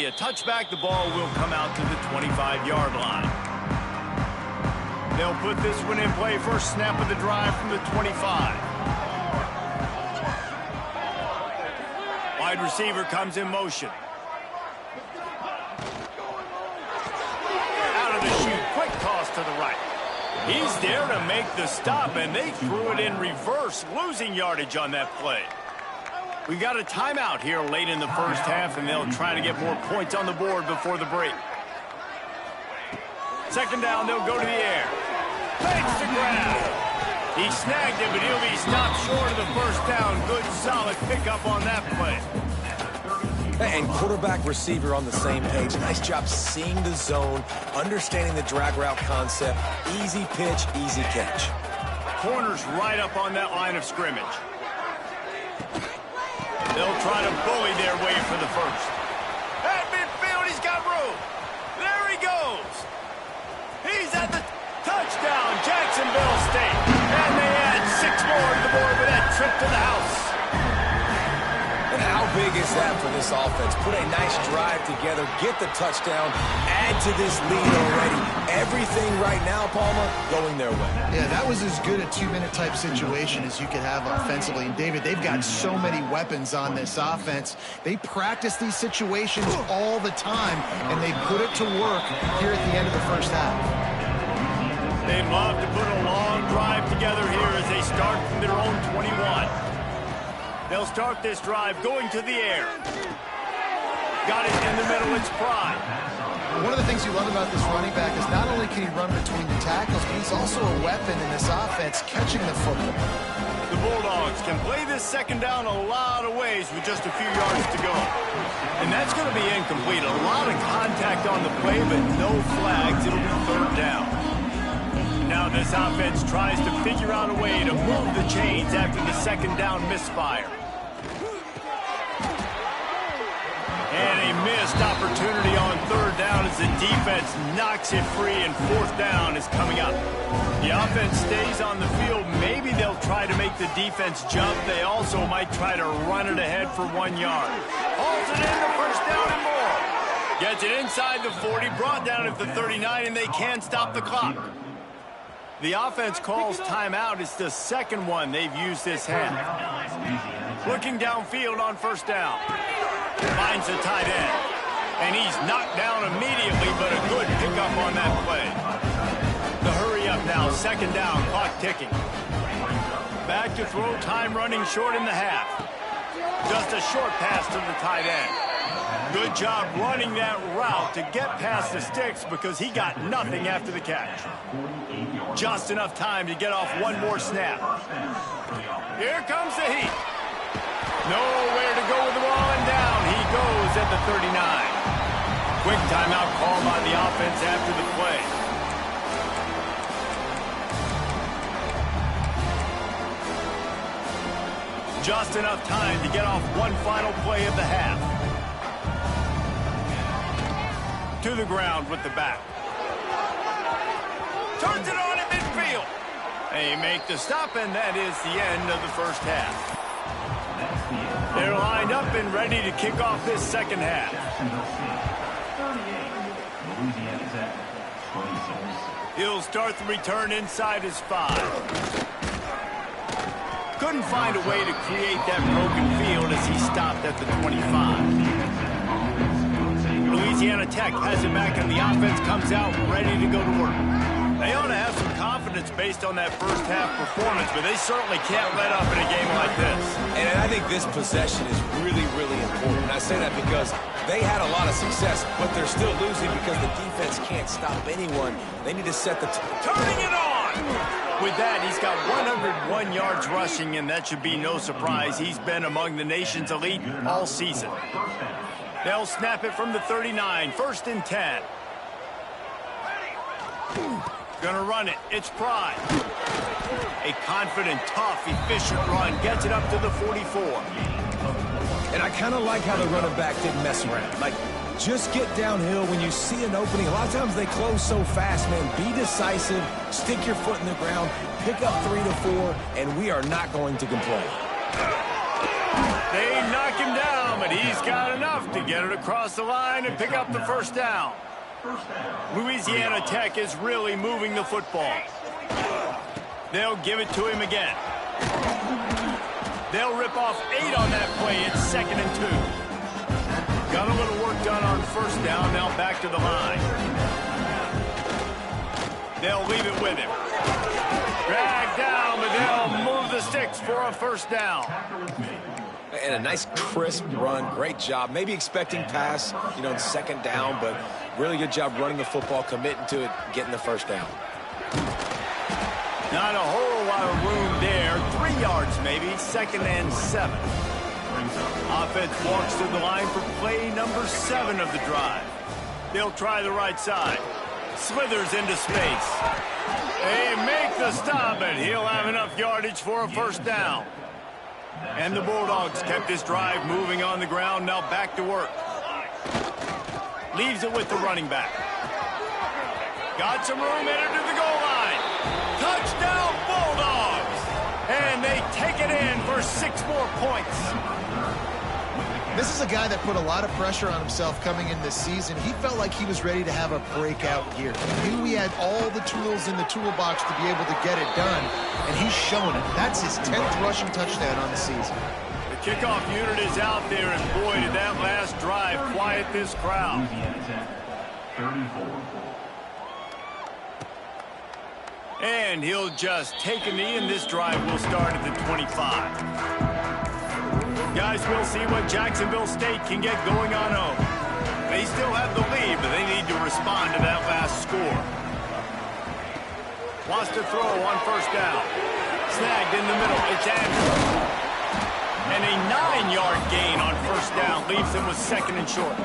a touchback. The ball will come out to the 25-yard line. They'll put this one in play. First snap of the drive from the 25. Wide receiver comes in motion. Out of the chute, quick toss to the right. He's there to make the stop, and they threw it in reverse, losing yardage on that play. We got a timeout here late in the first half, and they'll try to get more points on the board before the break. Second down, they'll go to the air. Fakes the grab. He snagged it, but he'll be stopped short of the first down. Good, solid pickup on that play. And quarterback receiver on the same page. Nice job seeing the zone, understanding the drag route concept. Easy pitch, easy catch. Corners right up on that line of scrimmage. They'll try to bully their way for the first. At midfield, he's got room. There he goes. He's at the touchdown, Jacksonville State. And they add 6 more to the board with that trip to the house. And how big is that for this offense? Put a nice drive together, get the touchdown, add to this lead already. Everything right now, Palmer, going their way. Yeah, that was as good a 2-minute type situation as you could have offensively. And, David, they've got so many weapons on this offense. They practice these situations all the time, and they put it to work here at the end of the first half. They'd love to put a long drive together here as they start from their own 21. They'll start this drive going to the air. Got it in the middle, it's Pride. One of the things you love about this running back is not only can he run between the tackles, but he's also a weapon in this offense catching the football. The Bulldogs can play this second down a lot of ways with just a few yards to go. And that's going to be incomplete. A lot of contact on the play, but no flags. It'll be third down. Now this offense tries to figure out a way to move the chains after the second down misfire. And a missed opportunity on third down as the defense knocks it free, and fourth down is coming up. The offense stays on the field. Maybe they'll try to make the defense jump. They also might try to run it ahead for 1 yard. Hauls it in, the first down and more. Gets it inside the 40, brought down at the 39, and they can stop the clock. The offense calls timeout. It's the second one they've used this half. Looking downfield on first down. Finds the tight end. And he's knocked down immediately, but a good pickup on that play. The hurry up now, second down, clock ticking. Back to throw, time running short in the half. Just a short pass to the tight end. Good job running that route to get past the sticks because he got nothing after the catch. Just enough time to get off one more snap. Here comes the heat. Nowhere to go with the ball, and down he goes at the 39. Quick timeout call by the offense after the play. Just enough time to get off one final play of the half. To the ground with the back. Turns it on at midfield. They make the stop, and that is the end of the first half. They're lined up and ready to kick off this second half. He'll start the return inside his 5. Couldn't find a way to create that broken field as he stopped at the 25. Louisiana Tech has it back, and the offense comes out ready to go to work. They ought to have some confidence based on that first half performance, but they certainly can't let up in a game like this. And I think this possession is really, really important. I say that because they had a lot of success, but they're still losing because the defense can't stop anyone. They need to set the... Turning it on! With that, he's got 101 yards rushing, and that should be no surprise. He's been among the nation's elite all season. They'll snap it from the 39, first and 10. Gonna run it. It's Pride. A confident, tough, efficient run. Gets it up to the 44. And I kind of like how the running back didn't mess around. Like, just get downhill when you see an opening. A lot of times they close so fast, man. Be decisive. Stick your foot in the ground. Pick up 3 to 4, and we are not going to complain. They knock him down, but but he's got enough to get it across the line and pick up the first down. Louisiana Tech is really moving the football. They'll give it to him again. They'll rip off 8 on that play. It's 2nd and 2. Got a little work done on first down. Now back to the line. They'll leave it with him. Drag down, but they'll move the sticks for a first down. And a nice crisp run. Great job. Maybe expecting pass, in 2nd down, but really good job running the football, committing to it, getting the first down. Not a whole lot of room there. 3 yards maybe. 2nd and 7. Offense walks to the line for play number 7 of the drive. They'll try the right side. Slithers into space. They make the stop, and he'll have enough yardage for a first down. And the Bulldogs kept this drive moving on the ground. Now back to work. Leaves it with the running back. Got some room, headed to the goal line. Touchdown, Bulldogs! And they take it in for 6 more points. This is a guy that put a lot of pressure on himself coming in this season. He felt like he was ready to have a breakout year. He knew he had all the tools in the toolbox to be able to get it done, and he's showing it. That's his 10th rushing touchdown on the season. The kickoff unit is out there, and boy, did that last drive quiet this crowd. And he'll just take a knee, and this drive will start at the 25. Guys, we'll see what Jacksonville State can get going on home. They still have the lead, but they need to respond to that last score. Wants to throw on first down. Snagged in the middle. It's Andrews. And a 9-yard gain on first down leaves him with 2nd and short.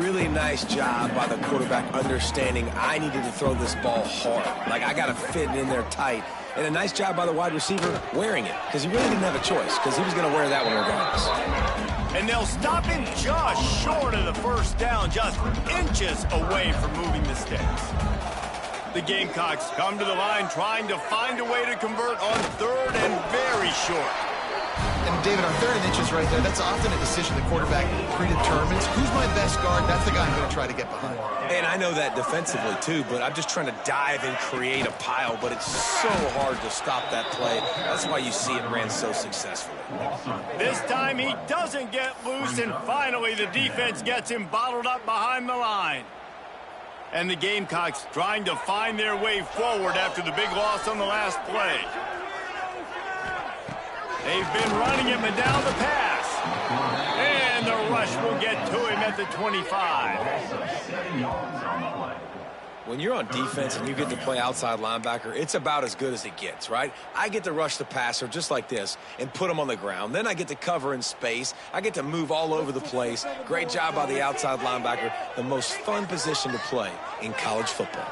Really nice job by the quarterback understanding I needed to throw this ball hard. Like, I got to fit it in there tight. And a nice job by the wide receiver wearing it, because he really didn't have a choice, because he was going to wear that one regardless. And they'll stop him just short of the first down, just inches away from moving the sticks. The Gamecocks come to the line trying to find a way to convert on 3rd and very short. And David, on 3rd and inches right there, that's often a decision the quarterback predetermines. Who's my best guard? That's the guy I'm going to try to get behind. And I know that defensively too, but I'm just trying to dive and create a pile, but it's so hard to stop that play. That's why you see it ran so successfully. This time he doesn't get loose, and finally the defense gets him bottled up behind the line. And the Gamecocks trying to find their way forward after the big loss on the last play. They've been running him, and down the pass. And the rush will get to him at the 25. When you're on defense and you get to play outside linebacker, it's about as good as it gets, right? I get to rush the passer just like this and put him on the ground. Then I get to cover in space. I get to move all over the place. Great job by the outside linebacker. The most fun position to play in college football.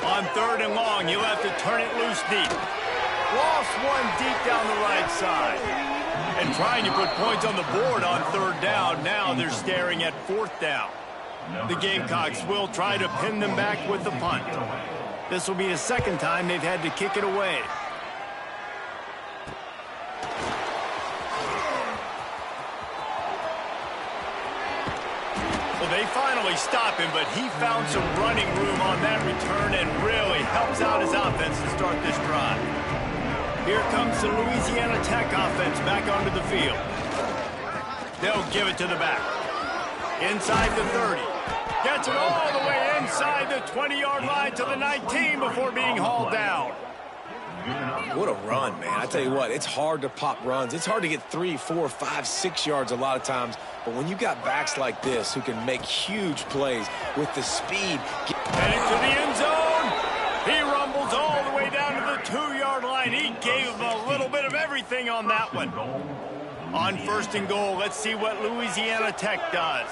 On 3rd and long, you'll have to turn it loose deep. Lost one deep down the right side. And trying to put points on the board on 3rd down. Now they're staring at 4th down. The Gamecocks will try to pin them back with the punt. This will be the 2nd time they've had to kick it away. Well, they finally stop him, but he found some running room on that return and really helps out his offense to start this drive. Here comes the Louisiana Tech offense back onto the field. They'll give it to the back. Inside the 30. Gets it all the way inside the 20-yard line to the 19 before being hauled down. What a run, man. I tell you what, it's hard to pop runs. It's hard to get 3, 4, 5, 6 yards a lot of times. But when you got backs like this who can make huge plays with the speed. Heading to the end zone. He rumbles all the way down to the 2-yard line. He gave him a little bit of everything on that one. On 1st and goal, let's see what Louisiana Tech does.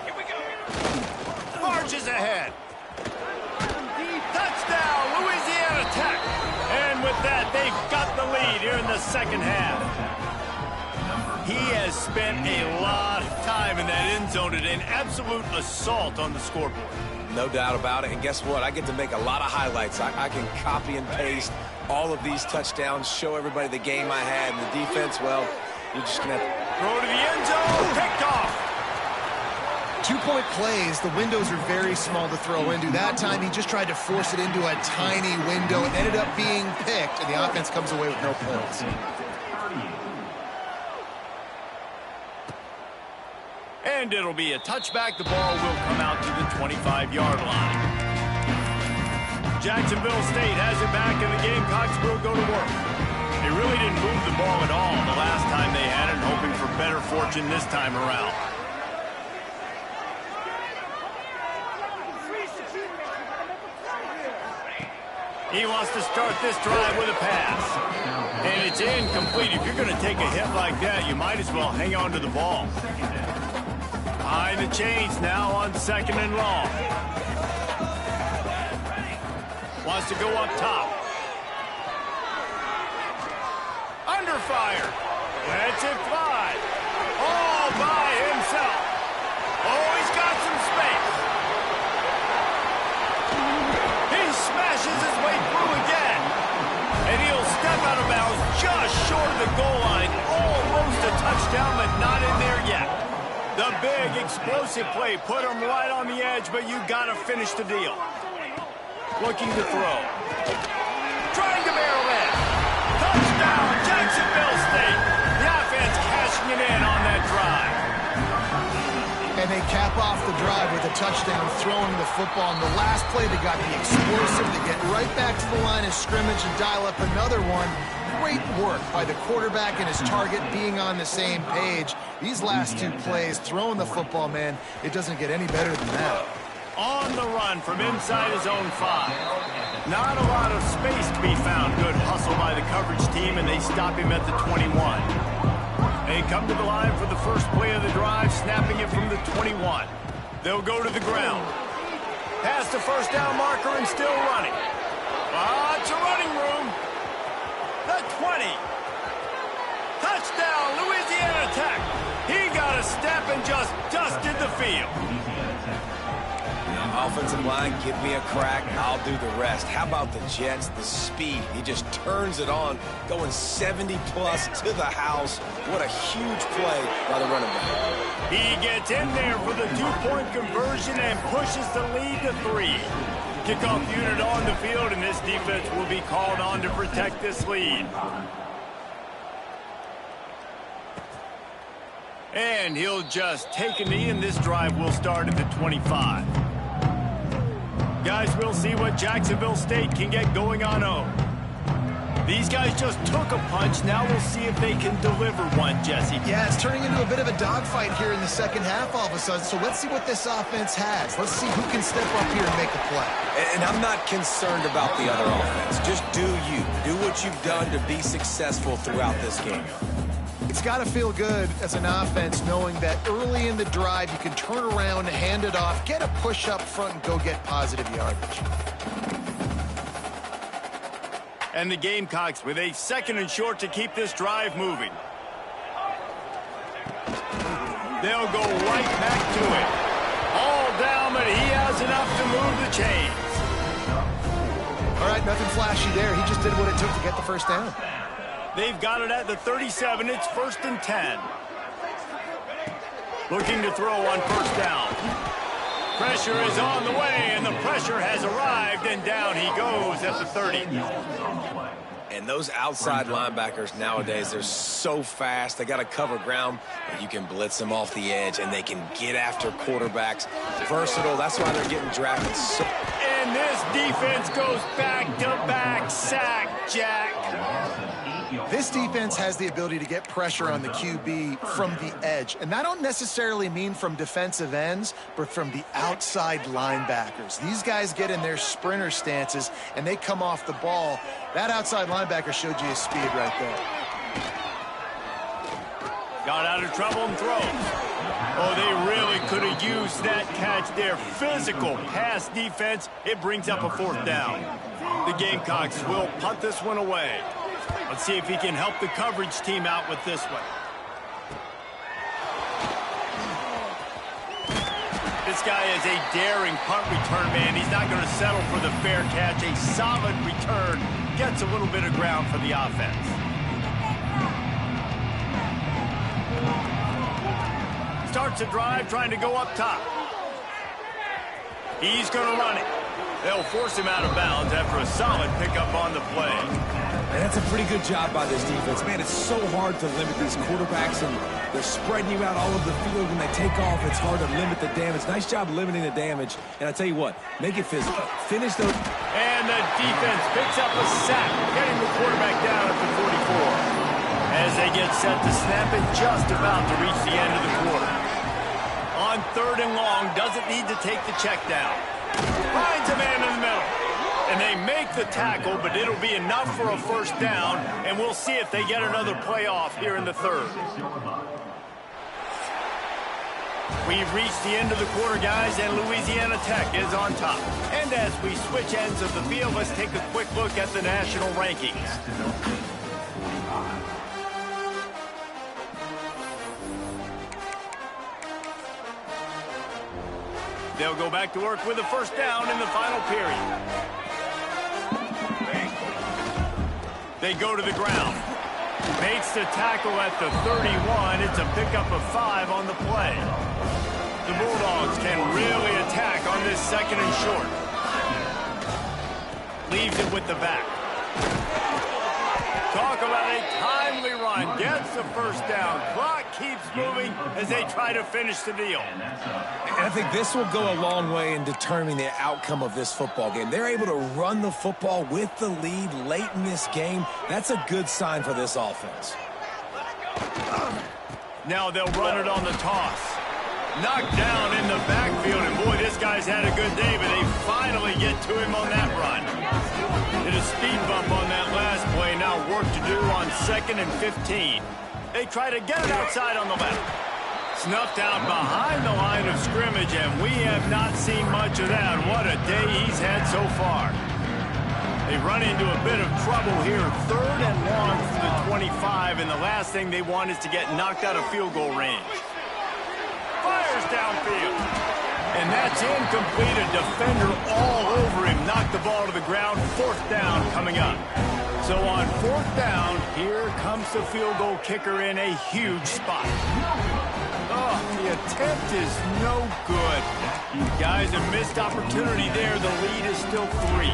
Here we go. Marches ahead. Touchdown, Louisiana Tech. And with that, they've got the lead here in the 2nd half. He has spent a lot of time drive in that end zone today. An absolute assault on the scoreboard. No doubt about it. And guess what? I get to make a lot of highlights. I can copy and paste all of these touchdowns, show everybody the game I had. And the defense, well, you're just going to have to throw to the end zone. Picked off. 2-point plays, the windows are very small to throw into. That time, he just tried to force it into a tiny window. It ended up being picked, and the offense comes away with no points. And it'll be a touchback. The ball will come out to the 25-yard line. Jacksonville State has it back, and the Gamecocks will go to work. They really didn't move the ball at all the last time they had it, hoping for better fortune this time around. He wants to start this drive with a pass. And it's incomplete. If you're going to take a hit like that, you might as well hang on to the ball. Behind the chains now on 2nd and long. Wants to go up top. Under fire. Lets it fly. All by himself. Oh, he's got some space. He smashes his way through again. And he'll step out of bounds just short of the goal line. Almost a touchdown, but not in there yet. The big explosive play put him right on the edge, but you got to finish the deal. Looking to throw. Trying to barrel in. Touchdown, Jacksonville State. The offense cashing it in on that drive. And they cap off the drive with a touchdown, throwing the football. And the last play, they got the explosive to get right back to the line of scrimmage and dial up another one. Great work by the quarterback and his target being on the same page. These last two plays, throwing the football, man, it doesn't get any better than that. On the run from inside his own 5. Not a lot of space to be found. Good hustle by the coverage team, and they stop him at the 21. They come to the line for the first play of the drive, snapping it from the 21. They'll go to the ground. Past the first down marker and still running. Lots of running room. The 20. Touchdown, Louisiana Tech. He got a step and just dusted the field. offensive line, give me a crack, I'll do the rest. How about the Jets, the speed? He just turns it on, going 70-plus to the house. What a huge play by the running back. He gets in there for the two-point conversion and pushes the lead to 3. Kickoff unit on the field, and this defense will be called on to protect this lead. And he'll just take a knee, and this drive will start at the 25. Guys, we'll see what Jacksonville State can get going on home. These guys just took a punch. Now we'll see if they can deliver one, Jesse. Yeah, it's turning into a bit of a dogfight here in the second half all of a sudden. So let's see what this offense has. Let's see who can step up here and make a play. And I'm not concerned about the other offense. Just do you. Do what you've done to be successful throughout this game. It's got to feel good as an offense knowing that early in the drive you can turn around, hand it off, get a push up front, and go get positive yardage. And the Gamecocks with a second and short to keep this drive moving. They'll go right back to it. All down, but he has enough to move the chains. All right, nothing flashy there. He just did what it took to get the first down. They've got it at the 37. It's 1st and 10. Looking to throw on first down. Pressure is on the way, and the pressure has arrived, and down he goes at the 30. And those outside linebackers nowadays, they're so fast. They got to cover ground, but you can blitz them off the edge, and they can get after quarterbacks. Versatile. That's why they're getting drafted so. And this defense goes back-to-back sack, Jack. This defense has the ability to get pressure on the QB from the edge. And that don't necessarily mean from defensive ends, but from the outside linebackers. These guys get in their sprinter stances, and they come off the ball. That outside linebacker showed you his speed right there. Got out of trouble and throws. Oh, they really could have used that catch there. Physical pass defense. It brings up a 4th down. The Gamecocks will punt this one away. Let's see if he can help the coverage team out with this one. This guy is a daring punt return man. He's not going to settle for the fair catch. A solid return gets a little bit of ground for the offense. Starts a drive trying to go up top. He's going to run it. They'll force him out of bounds after a solid pickup on the play. And that's a pretty good job by this defense. Man, it's so hard to limit these quarterbacks, and they're spreading you out all over the field. When they take off, it's hard to limit the damage. Nice job limiting the damage. And I tell you what, make it physical. Finish those. And the defense picks up a sack, getting the quarterback down at the 44. As they get set to snap it, just about to reach the end of the quarter. On 3rd and long, doesn't need to take the check down. Finds a man in the middle. And they make the tackle, but it'll be enough for a first down, and we'll see if they get another play off here in the 3rd. We've reached the end of the quarter, guys, and Louisiana Tech is on top. And as we switch ends of the field, let's take a quick look at the national rankings. They'll go back to work with a first down in the final period. They go to the ground. Makes the tackle at the 31. It's a pickup of 5 on the play. The Bulldogs can really attack on this 2nd and short. Leaves it with the back. Talk about a timely run. Gets the first down. Clock keeps moving as they try to finish the deal. And I think this will go a long way in determining the outcome of this football game. They're able to run the football with the lead late in this game. That's a good sign for this offense. Now they'll run it on the toss. Knocked down in the backfield, and boy, this guy's had a good day, but they finally get to him on that run. Did a speed bump on that last play. Now work to do on 2nd and 15. They try to get it outside on the left. Snuffed out behind the line of scrimmage, and we have not seen much of that. What a day he's had so far. They run into a bit of trouble here. 3rd and long for the 25, and the last thing they want is to get knocked out of field goal range. Fires downfield. And that's incomplete. A defender all over him. Knocked the ball to the ground. 4th down coming up. So on 4th down, here comes the field goal kicker in a huge spot. Oh, the attempt is no good. Guys, a missed opportunity there. The lead is still 3.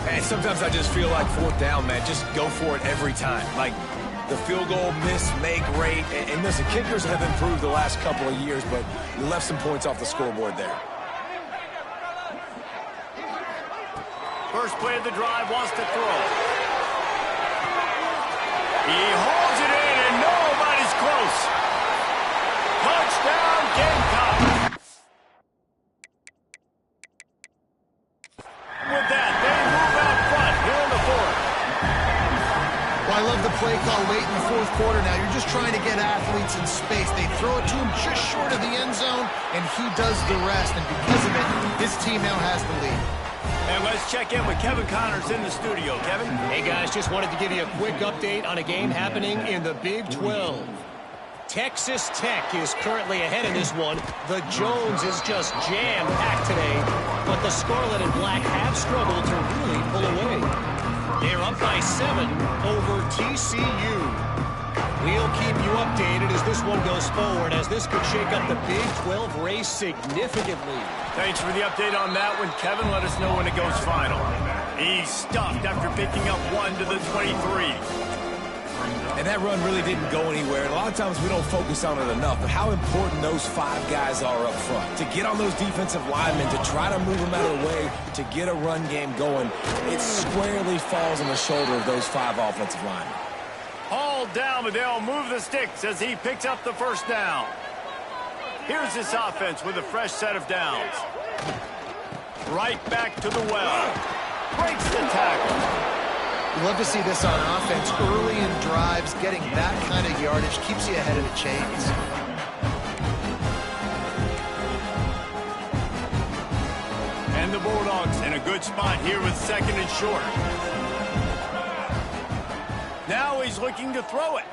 And sometimes I just feel like 4th down, man. Just go for it every time. Like, the field goal miss, make rate. And listen, kickers have improved the last couple of years, but you left some points off the scoreboard there. First play of the drive, wants to throw. He holds it in, and nobody's close. Touchdown, Gamecock. With that, they move out front here in the 4th. Well, I love the play call late in the 4th quarter now. You're just trying to get athletes in space. They throw it to him just short of the end zone, and he does the rest. And because of it, his team now has the lead. And let's check in with Kevin Connors in the studio. Kevin? Hey, guys, just wanted to give you a quick update on a game happening in the Big 12. Texas Tech is currently ahead in this one. The Jones is just jam-packed today, but the Scarlet and Black have struggled to really pull away. They're up by 7 over TCU. We'll keep you updated as this one goes forward, as this could shake up the Big 12 race significantly. Thanks for the update on that one, Kevin. Let us know when it goes final. He's stuffed after picking up 1 to the 23. And that run really didn't go anywhere. And a lot of times we don't focus on it enough, but how important those 5 guys are up front. To get on those defensive linemen, to try to move them out of the way, to get a run game going, it squarely falls on the shoulder of those 5 offensive linemen. Hauled down, but they'll move the sticks as he picks up the first down. Here's this offense with a fresh set of downs. Right back to the well. Breaks the tackle. You love to see this on offense early in drives. Getting that kind of yardage keeps you ahead of the chains. And the Bulldogs in a good spot here with 2nd and short. Now he's looking to throw it.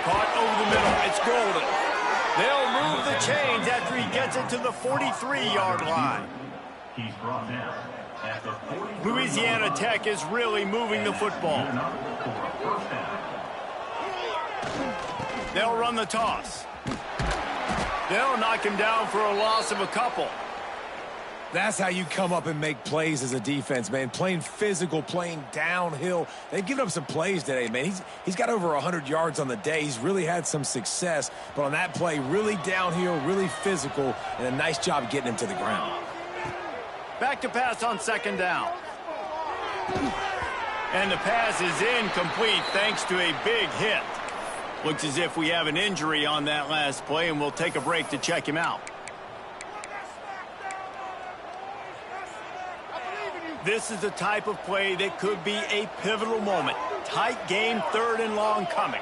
Caught over the middle. It's Golden. They'll move the chains after he gets it to the 43-yard line. He's brought down at the 43. Louisiana Tech is really moving the football. They'll run the toss. They'll knock him down for a loss of a couple. That's how you come up and make plays as a defense, man. Playing physical, playing downhill. They've given up some plays today, man. He's got over 100 yards on the day. He's really had some success. But on that play, really downhill, really physical, and a nice job getting him to the ground. Back to pass on second down. And the pass is incomplete thanks to a big hit. Looks as if we have an injury on that last play, and we'll take a break to check him out. This is the type of play that could be a pivotal moment. Tight game, third and long coming.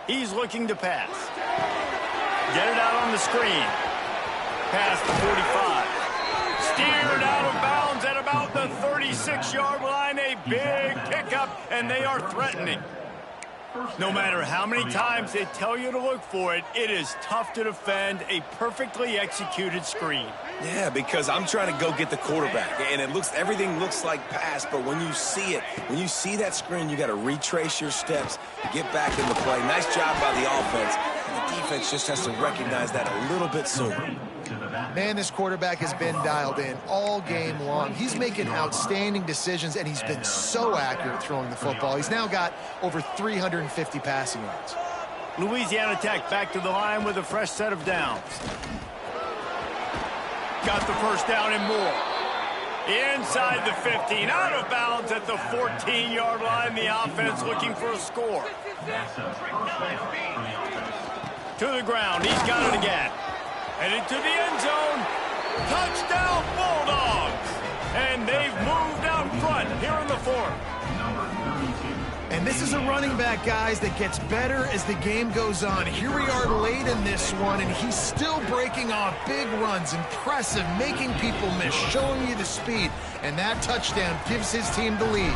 He's looking to pass. Get it out on the screen. Past the 45. Steered out of bounds at about the 36-yard line. A big pickup, and they are threatening. No matter how many times they tell you to look for it, it is tough to defend a perfectly executed screen. Yeah, because I'm trying to go get the quarterback, and everything looks like pass, but when you see it, when you see that screen, you got to retrace your steps, get back in the play. Nice job by the offense. The defense just has to recognize that a little bit sooner. Man, this quarterback has been dialed in all game long. He's making outstanding decisions, and he's been so accurate throwing the football. He's now got over 350 passing yards. Louisiana Tech back to the line with a fresh set of downs. Got the first down and more. Inside the 15, out of bounds at the 14-yard line. The offense looking for a score. To the ground, he's got it again. Headed to the end zone. Touchdown, Bulldogs. And they've moved out front here in the fourth. And this is a running back, guys, that gets better as the game goes on. Here we are late in this one, and he's still breaking off big runs. Impressive, making people miss, showing you the speed. And that touchdown gives his team the lead.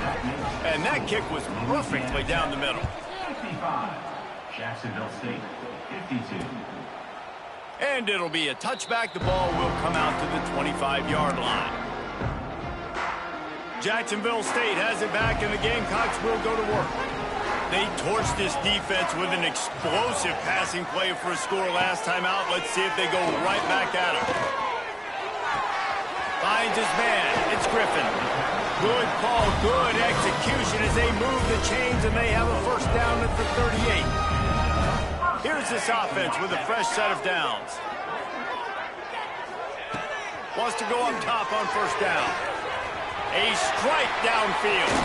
And that kick was perfectly down the middle. 55. Jacksonville State, 52. And it'll be a touchback. The ball will come out to the 25-yard line. Jacksonville State has it back, and the Gamecocks will go to work. They torched this defense with an explosive passing play for a score last time out. Let's see if they go right back at him. Finds his man. It's Griffin. Good call, good execution as they move the chains, and they have a first down at the 38. Here's this offense with a fresh set of downs. Wants to go up top on first down. A strike downfield.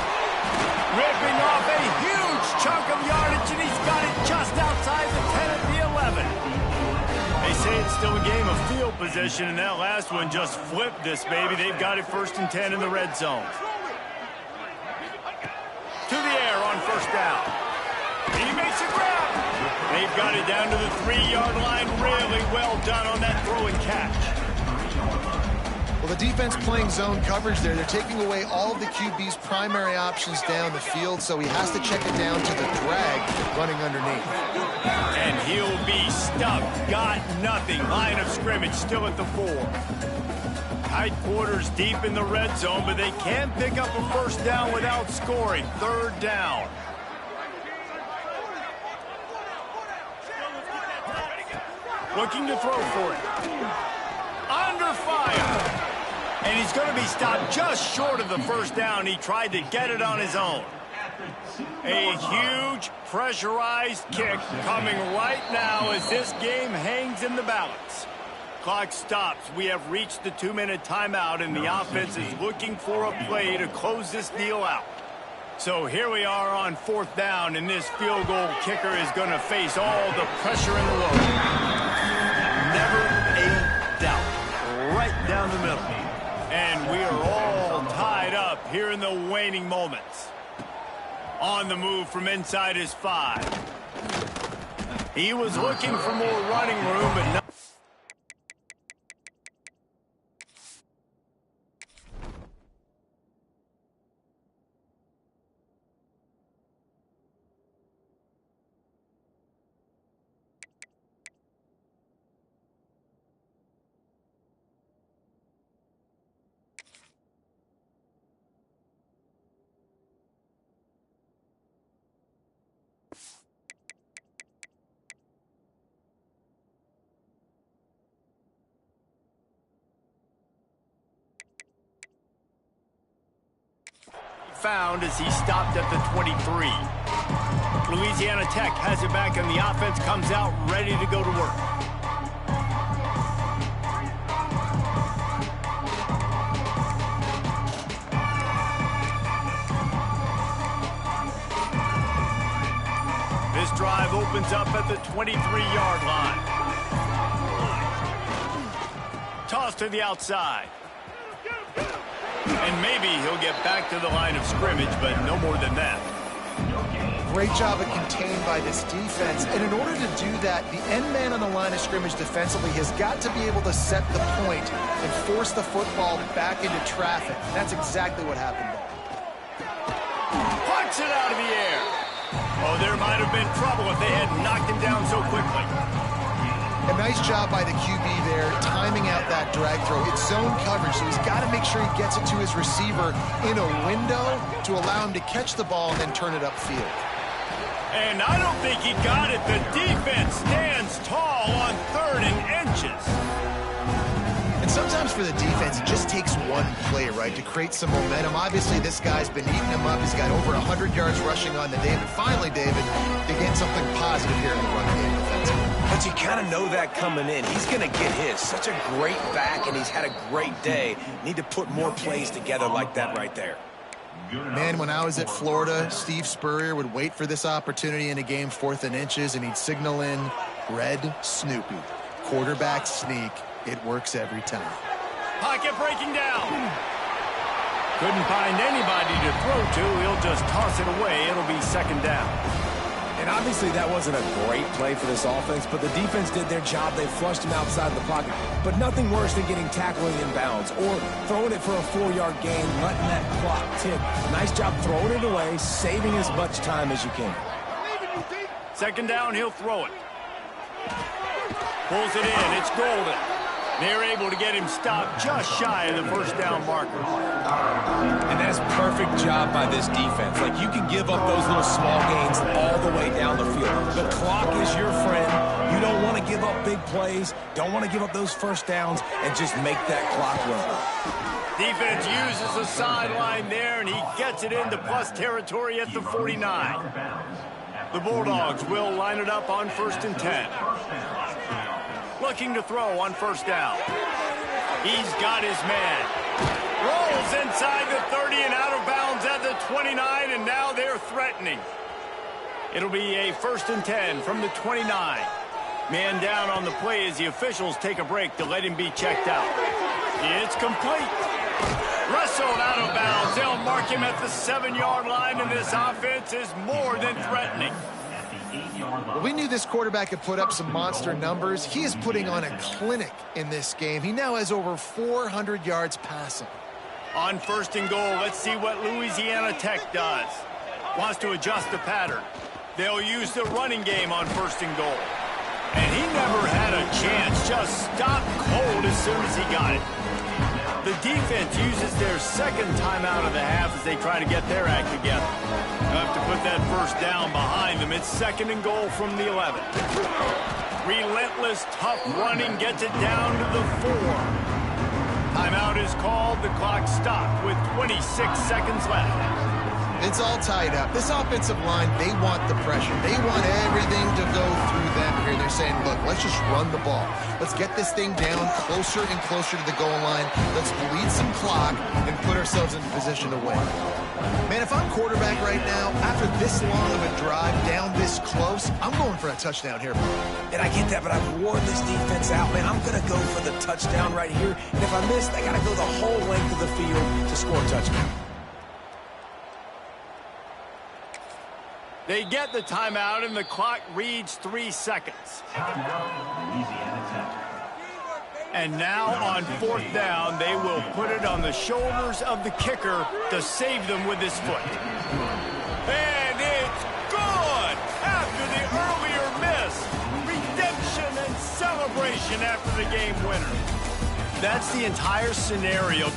Ripping off a huge chunk of yardage, and he's got it just outside the 10 at the 11. They say it's still a game of field position, and that last one just flipped this baby. They've got it first and 10 in the red zone. To the air on first down. He makes a grab. They've got it down to the 3-yard line. Really well done on that throw and catch. Well, the defense playing zone coverage there. They're taking away all of the QB's primary options down the field, so he has to check it down to the drag running underneath. And he'll be stuck. Got nothing. Line of scrimmage still at the 4. Tight quarters deep in the red zone, but they can pick up a first down without scoring. Third down. Looking to throw for it. Under fire. And he's going to be stopped just short of the first down. He tried to get it on his own. A huge pressurized kick coming right now as this game hangs in the balance. Clock stops. We have reached the 2-minute timeout, and the offense is looking for a play to close this deal out. So here we are on fourth down, and this field goal kicker is going to face all the pressure in the world. Never a doubt. Right down the middle. And we are all tied up here in the waning moments. On the move from inside his 5. He was looking for more running room, but not. found as he stopped at the 23. Louisiana Tech has it back, and the offense comes out ready to go to work. This drive opens up at the 23-yard line. Toss to the outside. And maybe he'll get back to the line of scrimmage, but no more than that. Great job of contained by this defense. And in order to do that, the end man on the line of scrimmage defensively has got to be able to set the point and force the football back into traffic. That's exactly what happened there. Punch it out of the air. Oh, there might have been trouble if they had knocked him down so quickly. A nice job by the QB there, timing out that drag throw. It's zone coverage, so he's got to make sure he gets it to his receiver in a window to allow him to catch the ball and then turn it upfield. And I don't think he got it. The defense stands tall on 3rd and inches. And sometimes for the defense, it just takes one play, right, to create some momentum. Obviously, this guy's been eating him up. He's got over 100 yards rushing on the day. But finally, David, they get something positive here in the run game defensively. But you kind of know that coming in. He's going to get his. Such a great back, and he's had a great day. Need to put more plays together like that right there. Man, when I was at Florida, Steve Spurrier would wait for this opportunity in a game 4th and inches, and he'd signal in Red Snoopy. Quarterback sneak. It works every time. Pocket breaking down. Couldn't find anybody to throw to. He'll just toss it away. It'll be 2nd down. And obviously that wasn't a great play for this offense, but the defense did their job. They flushed him outside the pocket. But nothing worse than getting tackled in bounds or throwing it for a 4-yard gain, letting that clock tick. Nice job throwing it away, saving as much time as you can. 2nd down, he'll throw it. Pulls it in. It's Golden. They're able to get him stopped just shy of the 1st down marker. And that's perfect job by this defense. Like, you can give up those little small gains all the way down the field. The clock is your friend. You don't want to give up big plays. Don't want to give up those 1st downs and just make that clock run. Defense uses the sideline there, and he gets it into plus territory at the 49. The Bulldogs will line it up on 1st and 10. Looking to throw on 1st down. He's got his man. Rolls inside the 30 and out of bounds at the 29, and now they're threatening. It'll be a 1st and 10 from the 29. Man down on the play as the officials take a break to let him be checked out. It's complete. Wrestled out of bounds. They'll mark him at the 7-yard line, and this offense is more than threatening. Well, we knew this quarterback could put up some monster numbers. He is putting on a clinic in this game. He now has over 400 yards passing. On 1st and goal, let's see what Louisiana Tech does. Wants to adjust the pattern. They'll use the running game on 1st and goal. And he never had a chance. Just stopped cold as soon as he got it. The defense uses their 2nd timeout of the half as they try to get their act together. They'll have to put that 1st down behind them. It's 2nd and goal from the 11. Relentless, tough running gets it down to the 4. Timeout is called. The clock stopped with 26 seconds left. It's all tied up. This offensive line, they want the pressure. They want everything to go through them here. They're saying, look, let's just run the ball. Let's get this thing down closer and closer to the goal line. Let's bleed some clock and put ourselves in position to win. Man, if I'm quarterback right now, after this long of a drive down this close, I'm going for a touchdown here. And I get that, but I've worn this defense out, man. I'm going to go for the touchdown right here. And if I miss, I got to go the whole length of the field to score a touchdown. They get the timeout, and the clock reads 3 seconds. And now on 4th down, they will put it on the shoulders of the kicker to save them with his foot. And it's good after the earlier miss. Redemption and celebration after the game winner. That's the entire scenario.